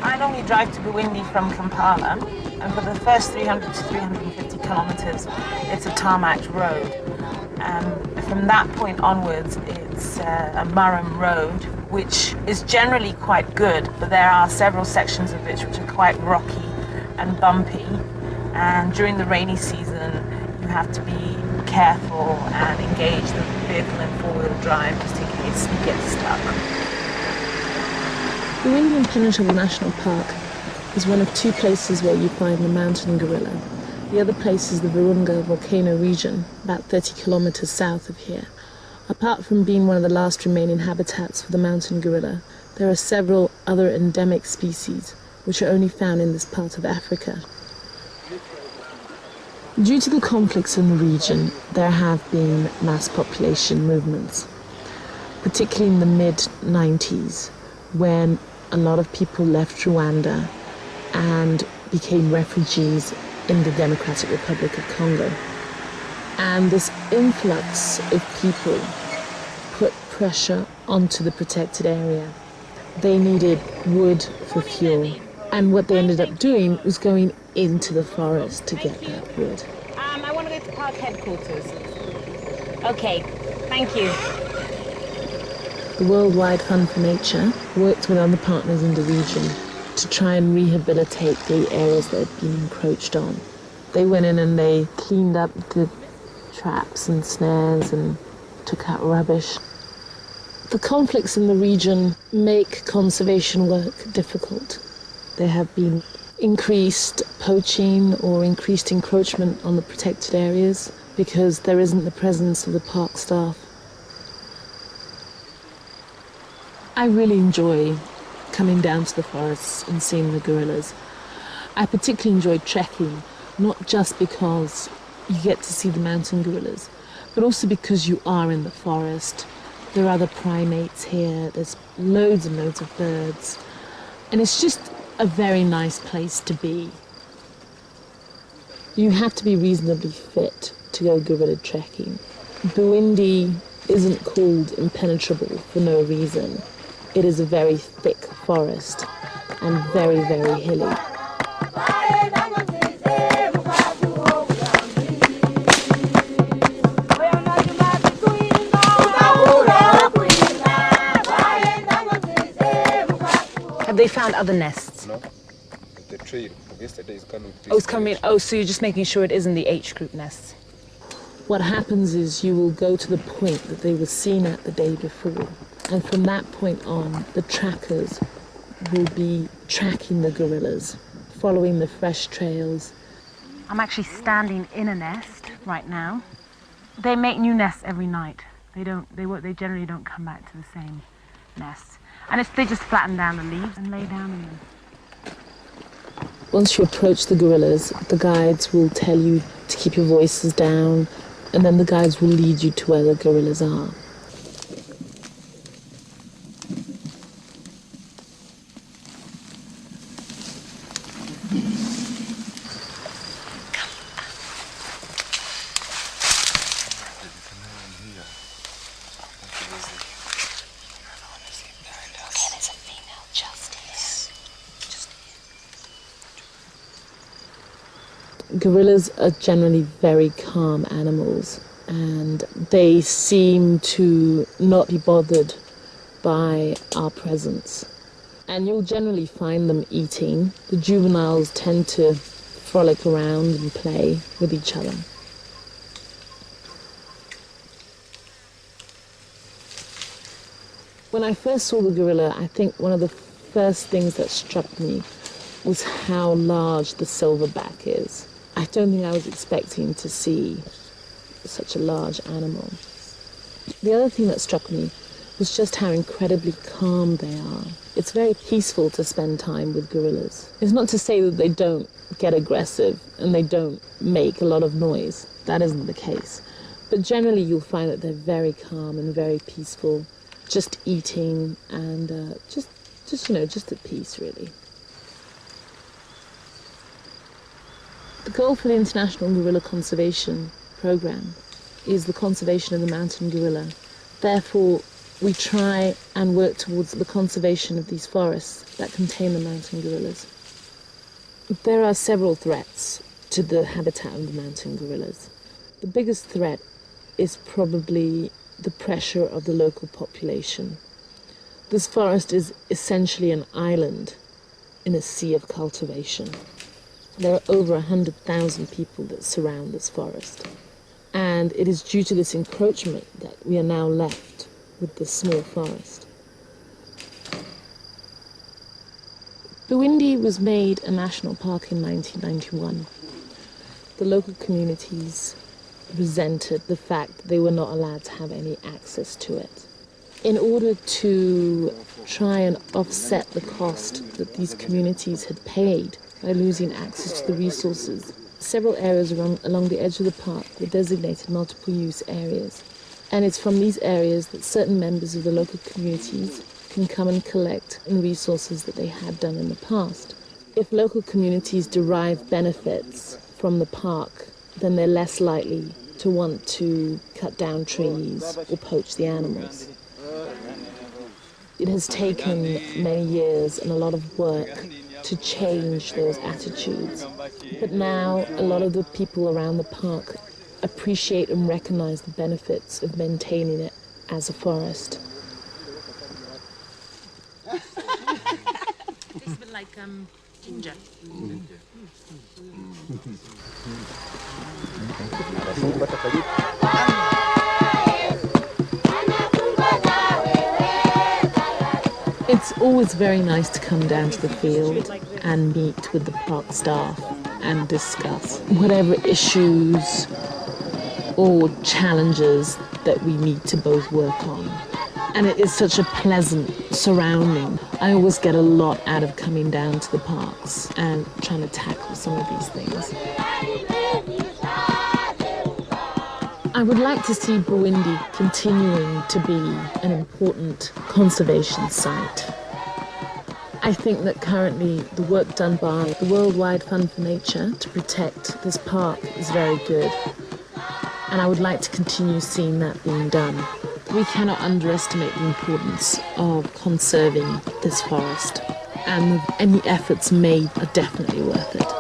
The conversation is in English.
I normally drive to Bwindi from Kampala, and for the first 300 to 350 kilometers, it's a tarmac road. From that point onwards, it's a murram road, which is generally quite good, but there are several sections of it which are quite rocky and bumpy. And during the rainy season, you have to be careful and engage the vehicle in four-wheel drive just in case you get stuck. The Bwindi Peninsula National Park is one of two places where you find the mountain gorilla. The other place is the Virunga volcano region, about 30 kilometers south of here. Apart from being one of the last remaining habitats for the mountain gorilla, there are several other endemic species which are only found in this part of Africa. Due to the conflicts in the region, there have been mass population movements, particularly in the mid-90s, when a lot of people left Rwanda and became refugees in the Democratic Republic of Congo. And this influx of people put pressure onto the protected area. They needed wood for fuel. And what they ended up doing was going into the forest to get that wood. I want to go to park headquarters. Okay, thank you. The Worldwide Fund for Nature worked with other partners in the region to try and rehabilitate the areas that had been encroached on. They went in and they cleaned up the traps and snares and took out rubbish. The conflicts in the region make conservation work difficult. There have been increased poaching or increased encroachment on the protected areas because there isn't the presence of the park staff. I really enjoy coming down to the forests and seeing the gorillas. I particularly enjoy trekking, not just because you get to see the mountain gorillas, but also because you are in the forest. There are other primates here, there's loads and loads of birds, and it's just a very nice place to be. You have to be reasonably fit to go gorilla trekking. Bwindi isn't called impenetrable for no reason. It is a very thick forest and very, very hilly. Have they found other nests? No. The trail yesterday is coming. Oh, it's coming. Oh, so you're just making sure it isn't the H group nests. What happens is you will go to the point that they were seen at the day before. And from that point on, the trackers will be tracking the gorillas, following the fresh trails. I'm actually standing in a nest right now. They make new nests every night. They generally don't come back to the same nests. And they just flatten down the leaves and lay down in them. Once you approach the gorillas, the guides will tell you to keep your voices down, and then the guides will lead you to where the gorillas are. Gorillas are generally very calm animals, and they seem to not be bothered by our presence. And you'll generally find them eating. The juveniles tend to frolic around and play with each other. When I first saw the gorilla, I think one of the first things that struck me was how large the silverback is. I don't think I was expecting to see such a large animal. The other thing that struck me was just how incredibly calm they are. It's very peaceful to spend time with gorillas. It's not to say that they don't get aggressive and they don't make a lot of noise. That isn't the case. But generally you'll find that they're very calm and very peaceful, just eating and just at peace, really. The goal for the International Gorilla Conservation Programme is the conservation of the mountain gorilla. Therefore, we try and work towards the conservation of these forests that contain the mountain gorillas. There are several threats to the habitat of the mountain gorillas. The biggest threat is probably the pressure of the local population. This forest is essentially an island in a sea of cultivation. There are over 100,000 people that surround this forest. And it is due to this encroachment that we are now left with this small forest. Bwindi was made a national park in 1991. The local communities resented the fact that they were not allowed to have any access to it. In order to try and offset the cost that these communities had paid by losing access to the resources, several areas along the edge of the park were designated multiple-use areas. And it's from these areas that certain members of the local communities can come and collect resources that they had done in the past. If local communities derive benefits from the park, then they're less likely to want to cut down trees or poach the animals. It has taken many years and a lot of work to change those attitudes. But now a lot of the people around the park appreciate and recognize the benefits of maintaining it as a forest. It's a bit like ginger. It's always very nice to come down to the field and meet with the park staff and discuss whatever issues or challenges that we need to both work on. And it is such a pleasant surrounding. I always get a lot out of coming down to the parks and trying to tackle some of these things. I would like to see Bwindi continuing to be an important conservation site. I think that currently the work done by the Worldwide Fund for Nature to protect this park is very good. And I would like to continue seeing that being done. We cannot underestimate the importance of conserving this forest, and any efforts made are definitely worth it.